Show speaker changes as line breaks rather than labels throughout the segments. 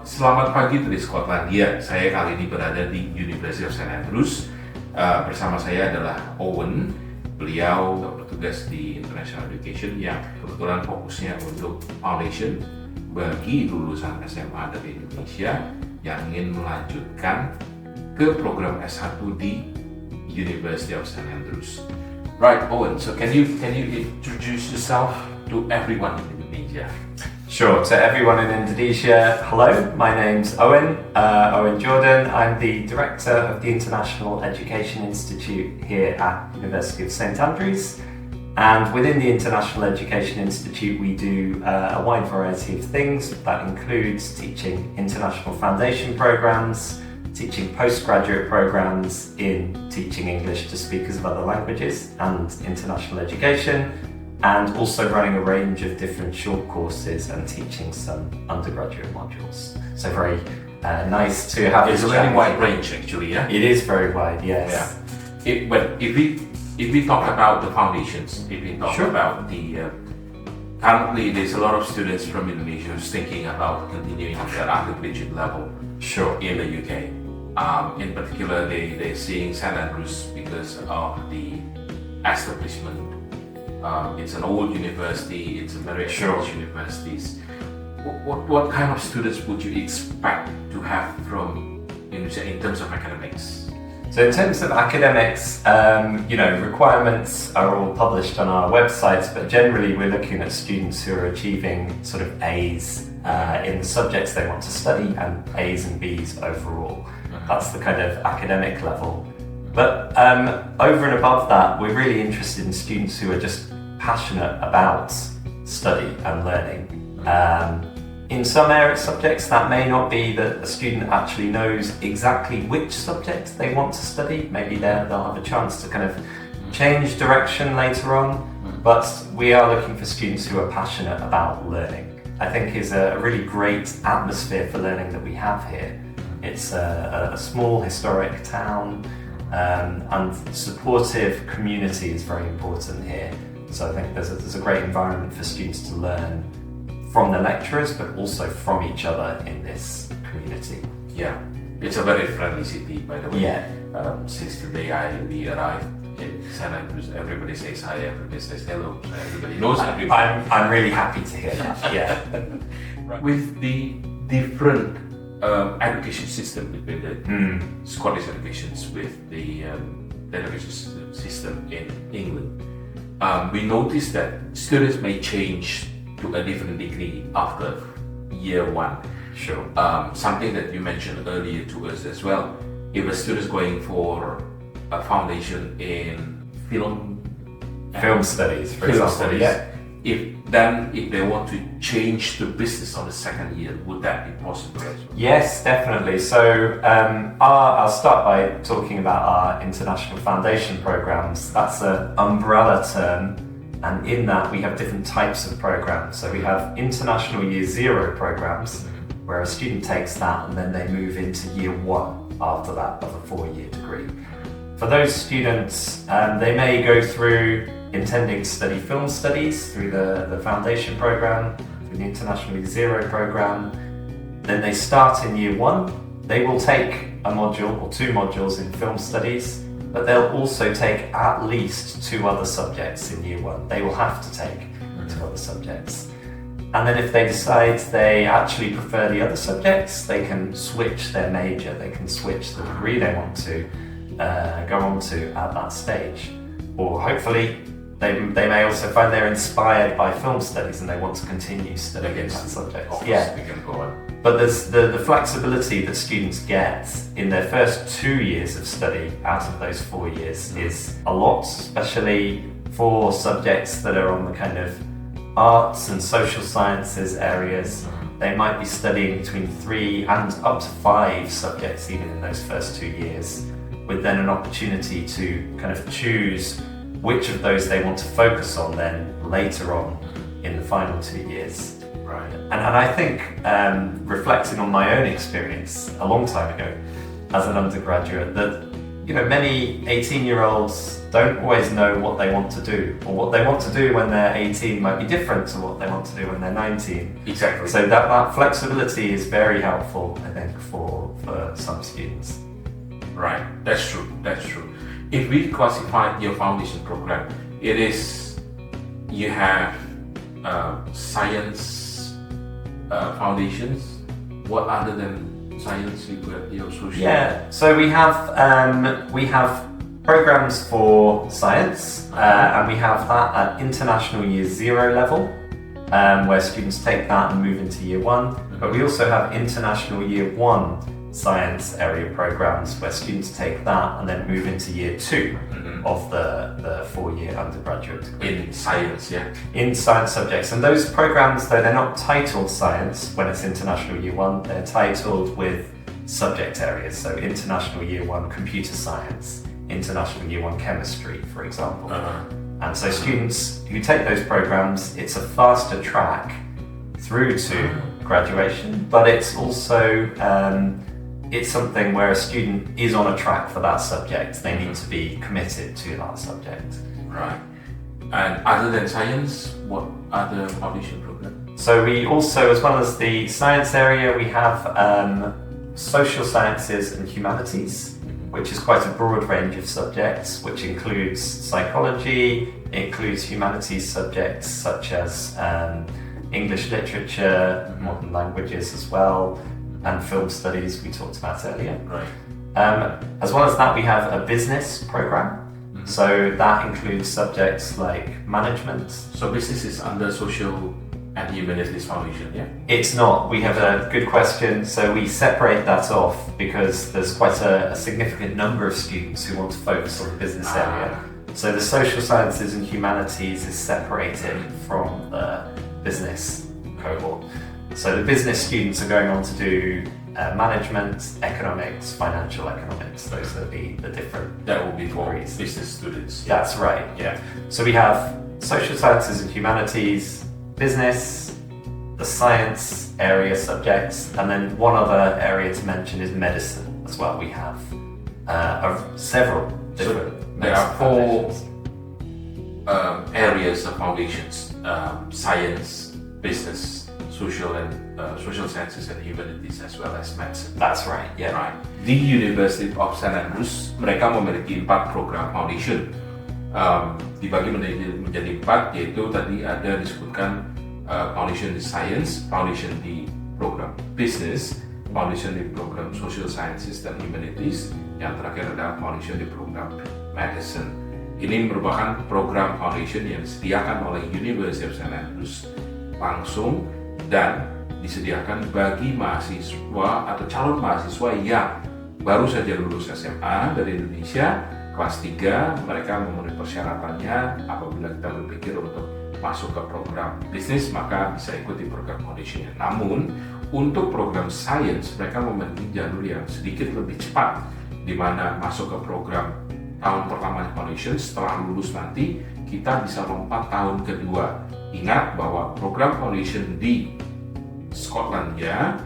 Selamat pagi dari Skotlandia. Saya kali ini berada di University of St Andrews. Bersama saya adalah Owen. Beliau bertugas di International Education yang kebetulan fokusnya untuk Foundation bagi lulusan SMA dari Indonesia yang ingin melanjutkan ke program S1 di University of St Andrews. Right, Owen. So can you introduce yourself to everyone in Indonesia?
Sure, to everyone in Indonesia, hello, my name's Owen, Owen Jordan. I'm the Director of the International Education Institute here at University of St Andrews. And within the International Education Institute we do a wide variety of things. That includes teaching international foundation programs, teaching postgraduate programs in teaching English to speakers of other languages and international education, and also running a range of different short courses and teaching some undergraduate modules. So very nice to have.
It's a very wide range, actually. Yeah,
it is very wide. Yes.
Yeah. But if we talk about the foundations, if we talk
Sure.
about the currently there's a lot of students from Indonesia who's thinking about continuing their undergraduate level.
Sure.
In the UK. In particular, they're seeing St Andrews because of the establishment. It's an old university, it's a very established universities. What kind of students would you expect to have from in terms of academics?
So in terms of academics, requirements are all published on our websites, but generally we're looking at students who are achieving sort of A's in the subjects they want to study and A's and B's overall. That's the kind of academic level. But over and above that, we're really interested in students who are just passionate about study and learning. In some subjects, that may not be that a student actually knows exactly which subject they want to study. Maybe they'll have a chance to kind of change direction later on. But we are looking for students who are passionate about learning. I think is a really great atmosphere for learning that we have here. It's a small historic town. And supportive community is very important here. So I think there's a great environment for students to learn from the lecturers, but also from each other in this community.
Yeah, it's a very friendly city, by the way.
Yeah.
Since the day we arrived in St Andrews, everybody says hi, everybody says hello, so everybody knows everybody.
I'm really happy to hear that. Yeah.
With the different education system between the Scottish educations with the education system in England, we noticed that students may change to a different degree after year one.
Sure.
Something that you mentioned earlier to us as well. If a student is going for a foundation in film
studies, for
film
example.
studies,
Yeah.
If they want to change to business on the second year, would that be possible as well?
Yes, definitely. So I'll start by talking about our international foundation programs. That's an umbrella term, and in that we have different types of programs. So we have international year zero programs, where a student takes that and then they move into year one after that of a 4-year degree. For those students, they may go through intending to study film studies through the foundation program, through the International Year Zero program. Then they start in year one. They will take a module or 2 modules in film studies, but they'll also take at least 2 other subjects in year one. They will have to take 2 other subjects. And then if they decide they actually prefer the other subjects, they can switch their major, they can switch the degree they want to go on to at that stage. Or hopefully they may also find they're inspired by film studies and they want to continue studying that subject.
Yeah, we can go on.
But there's the flexibility that students get in their first 2 years of study out of those 4 years is a lot, especially for subjects that are on the kind of arts and social sciences areas. They might be studying between 3 and up to 5 subjects even in those first 2 years, with then an opportunity to kind of choose which of those they want to focus on then later on in the final 2 years.
Right.
And I think, reflecting on my own experience a long time ago as an undergraduate, that many 18-year-olds don't always know what they want to do, or what they want to do when they're 18 might be different to what they want to do when they're 19.
Exactly.
So that flexibility is very helpful, I think, for some students.
Right, that's true. If we classify your foundation program, it is, you have science foundations. What other than science you got your social?
Yeah, so we have programs for science, and we have that at International Year 0 level, where students take that and move into Year 1. But we also have International Year 1 science area programs where students take that and then move into Year 2 of the 4-year undergraduate degree.
In science, yeah?
In science subjects. And those programs, though they're not titled science when it's International Year 1, they're titled with subject areas. So International Year 1 computer science, International Year 1 chemistry, for example. And so students who take those programs, it's a faster track through to graduation, but it's also it's something where a student is on a track for that subject. They need to be committed to that subject.
Right. And other than science, what other foundation programs?
So we also, as well as the science area, we have social sciences and humanities, which is quite a broad range of subjects, which includes psychology, includes humanities subjects such as English literature, modern languages as well, and film studies we talked about earlier.
Right.
As well as that, we have a business program. So that includes subjects like management.
So business is under social and humanities foundation, yeah?
It's not. We have a good question. So we separate that off because there's quite a significant number of students who want to focus on the business area. So the social sciences and humanities is separated from the business cohort. So the business students are going on to do management, economics, financial economics. Those are the different.
That will be for
degrees.
business students.
That's right.
Yeah.
So we have social sciences and humanities, business, the science area subjects, and then one other area to mention is medicine as well. We have several different.
There are 4 areas of foundations: science, business, social sciences and humanities, as well as medicine.
That's right. Yeah.
Right. Di University of St. Andrews, mereka memiliki 4 program foundation. Dibagi menjadi 4, yaitu tadi ada disebutkan foundation di science, foundation di program business, foundation di program social sciences dan humanities, yang terakhir adalah foundation di program medicine. Ini merupakan program foundation yang disediakan oleh University of St. Andrews langsung dan disediakan bagi mahasiswa atau calon mahasiswa yang baru saja lulus SMA dari Indonesia kelas 3. Mereka memenuhi persyaratannya. Apabila kita berpikir untuk masuk ke program bisnis, maka bisa ikuti program foundation. Namun untuk program science mereka memiliki jalur yang sedikit lebih cepat, di mana masuk ke program tahun pertama foundation. Setelah lulus nanti kita bisa lompat tahun kedua. Ingat bahwa program foundation di Skotlandia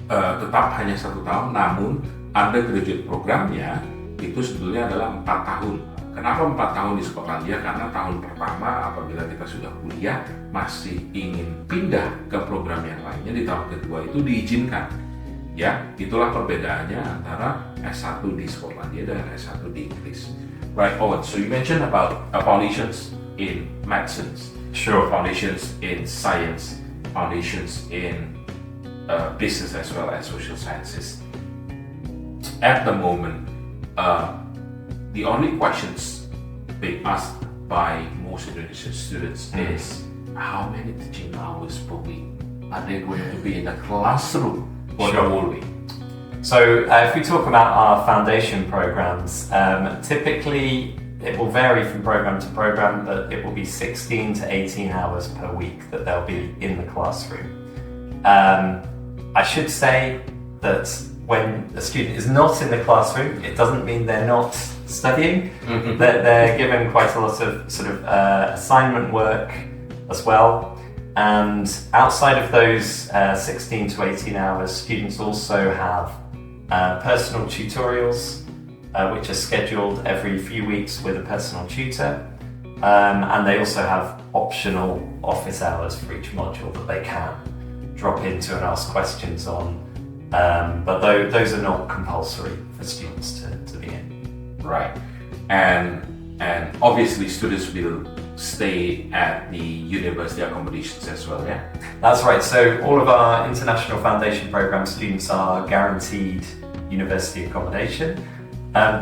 tetap hanya 1 tahun, namun undergraduate programnya itu sebetulnya adalah 4 tahun. Kenapa 4 tahun di Skotlandia? Karena tahun pertama apabila kita sudah kuliah masih ingin pindah ke program yang lainnya, di tahun kedua itu diizinkan. Ya, itulah perbedaannya antara S1 di Skotlandia dan S1 di Inggris. Right, Owen, so you mentioned about foundations in medicine.
Sure.
Foundations in science, foundations in business as well as social sciences. At the moment, the only questions being asked by most Indonesian students is how many teaching hours per week are they going to be in the classroom for the whole week?
So if we talk about our foundation programs, typically it will vary from program to program, but it will be 16 to 18 hours per week that they'll be in the classroom. I should say that when a student is not in the classroom, it doesn't mean they're not studying. They're given quite a lot of sort of assignment work as well. And outside of those 16 to 18 hours, students also have personal tutorials which are scheduled every few weeks with a personal tutor. And they also have optional office hours for each module that they can drop into and ask questions on. But those are not compulsory for students to be in.
Right. And obviously students will stay at the university accommodations as well, yeah?
That's right. So all of our International Foundation Programme students are guaranteed university accommodation.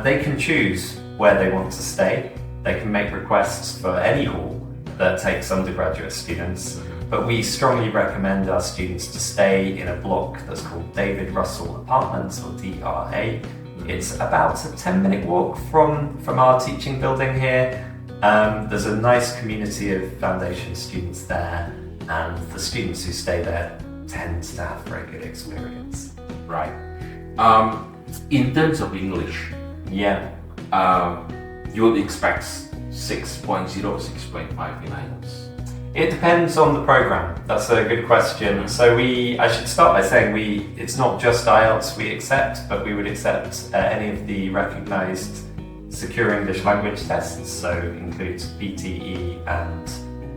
They can choose where they want to stay. They can make requests for any hall that takes undergraduate students, but we strongly recommend our students to stay in a block that's called David Russell Apartments, or DRA. It's about a 10-minute walk from our teaching building here. There's a nice community of foundation students there, and the students who stay there tend to have a very good experience.
Right. In terms of English,
Yeah.
you would expect 6.0 or 6.5 in IELTS?
It depends on the program. That's a good question. So I should start by saying it's not just IELTS we accept, but we would accept any of the recognized secure English language tests. So includes PTE and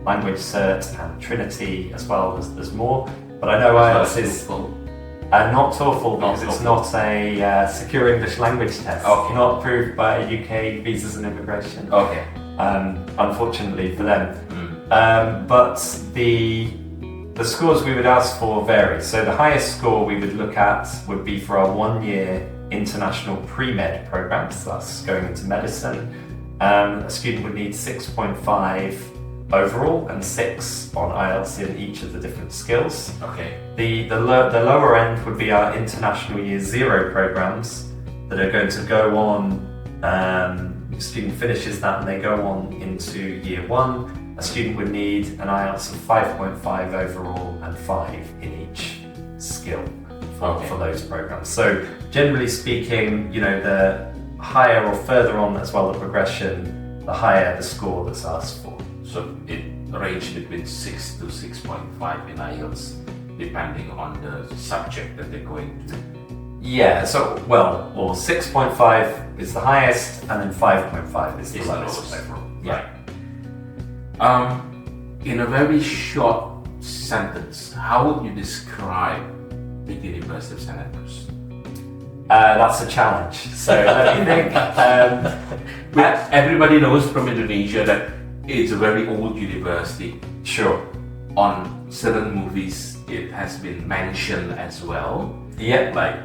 Language Cert and Trinity as well. There's more, but I know IELTS is not TOEFL because it's not a secure English language test.
Okay.
Not approved by UK Visas and Immigration.
Okay.
Unfortunately for them. But the scores we would ask for vary. So the highest score we would look at would be for our 1-year international pre-med program, so that's going into medicine. A student would need 6.5 overall and 6 on IELTS in each of the different skills.
Okay.
The lower end would be our international year 0 programs that are going to go on. The student finishes that and they go on into year 1. A student would need an IELTS of 5.5 overall and 5 in each skill for those programs. So generally speaking, the higher or further on as well the progression, the higher the score that's asked for.
So it ranges between 6 to 6.5 in IELTS, depending on the subject that they're going to.
Yeah, so, or 6.5 is the highest, and then 5.5 is the lowest overall.
Yeah. In a very short sentence, how would you describe the University of St. Andrews?
That's a challenge. So let me think.
Everybody knows from Indonesia that it's a very old university.
Sure.
On certain movies, it has been mentioned as well.
Yeah.
Like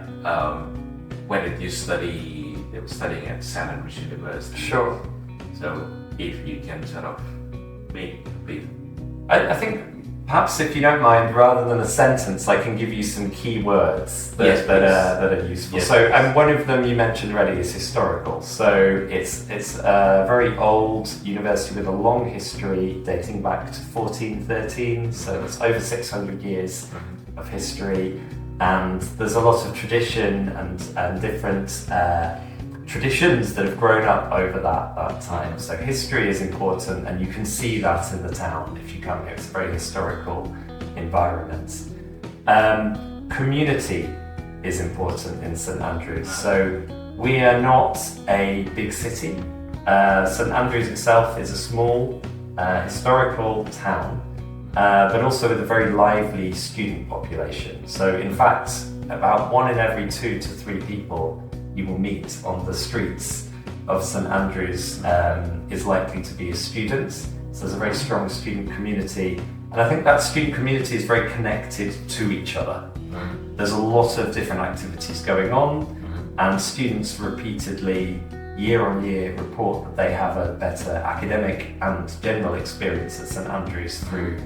when they were studying at St. Andrews University.
Sure.
So if you can sort of make a bit.
I think perhaps if you don't mind, rather than a sentence, I can give you some key words that are useful.
Yes.
So, and one of them you mentioned already is historical. So it's a very old university with a long history dating back to 1413. So it's over 600 years of history, and there's a lot of tradition and different traditions that have grown up over that time. So history is important, and you can see that in the town if you come here. It's a very historical environment. Community is important in St. Andrews. So we are not a big city. St. Andrews itself is a small historical town, but also with a very lively student population. So in fact, about 1 in every 2 to 3 people you will meet on the streets of St. Andrews is likely to be a student. So there's a very strong student community, and I think that student community is very connected to each other. There's a lot of different activities going on, and students repeatedly, year on year, report that they have a better academic and general experience at St. Andrews through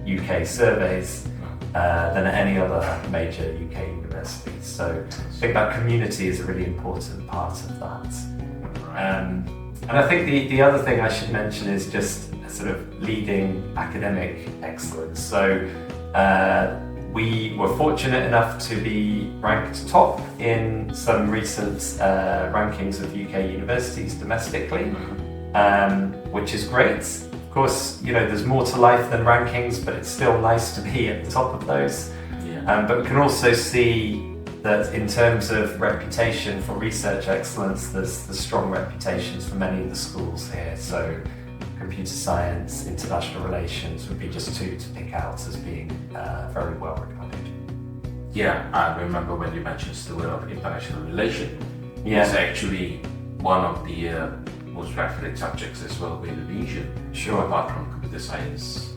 UK surveys than at any other major UK university. So I think that community is a really important part of that. And I think the other thing I should mention is just sort of leading academic excellence. So we were fortunate enough to be ranked top in some recent rankings of UK universities domestically, which is great. Of course, there's more to life than rankings, but it's still nice to be at the top of those.
Yeah.
But we can also see that in terms of reputation for research excellence, there's strong reputations for many of the schools here. So computer science, international relations would be just two to pick out as being very well regarded.
Yeah, I remember when you mentioned the word of international relation.
Yeah.
It's actually one of the most preferred subjects as well with Indonesian.
Sure.
Apart from computer science,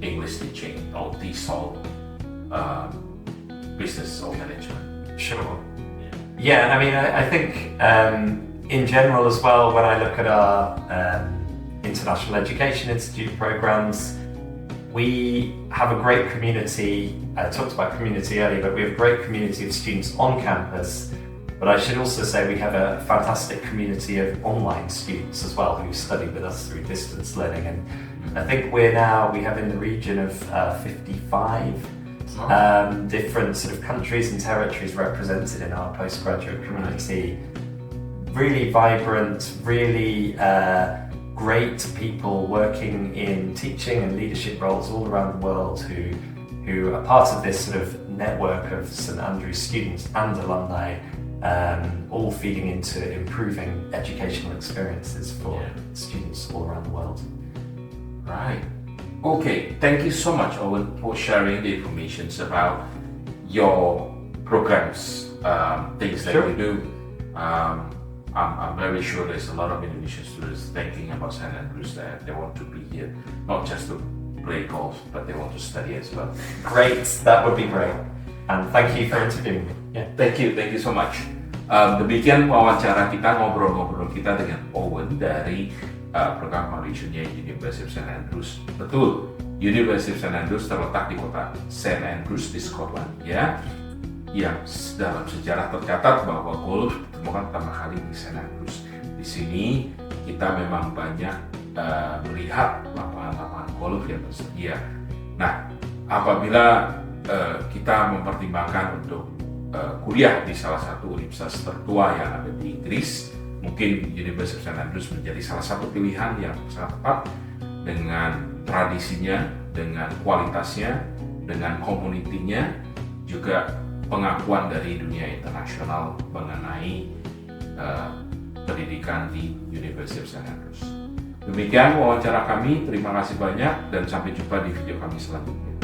English teaching, all these all business or management.
Sure. Yeah, I mean, I think in general as well, when I look at our International Education Institute programs, we have a great community. I talked about community earlier, but we have a great community of students on campus. But I should also say we have a fantastic community of online students as well who study with us through distance learning. And I think we have in the region of 55 different sort of countries and territories represented in our postgraduate community. Really vibrant, really great people working in teaching and leadership roles all around the world who are part of this sort of network of St Andrews students and alumni, all feeding into improving educational experiences for students all around the world.
Right. Okay, thank you so much, Owen, for sharing the information about your programs, things that you do. I'm very sure there's a lot of Indonesian students thinking about St Andrews that they want to be here, not just to play golf, but they want to study as well.
Great, that would be great. And thank you for interviewing me.
Yeah. Thank you so much. Demikian wawancara kita, ngobrol-ngobrol kita dengan Owen dari program foundationnya University of St Andrews. Betul, University of St Andrews terletak di kota St Andrews di Scotland, ya. Yang dalam sejarah tercatat bahwa golf ditemukan pertama kali di St Andrews. Di sini kita memang banyak melihat lapangan-lapangan golf yang tersedia. Nah, apabila kita mempertimbangkan untuk kuliah di salah satu universitas tertua yang ada di Inggris, mungkin University of St Andrews menjadi salah satu pilihan yang sangat tepat dengan tradisinya, dengan kualitasnya, dengan komunitinya, juga pengakuan dari dunia internasional mengenai pendidikan di University of St Andrews. Demikian wawancara kami, terima kasih banyak dan sampai jumpa di video kami selanjutnya.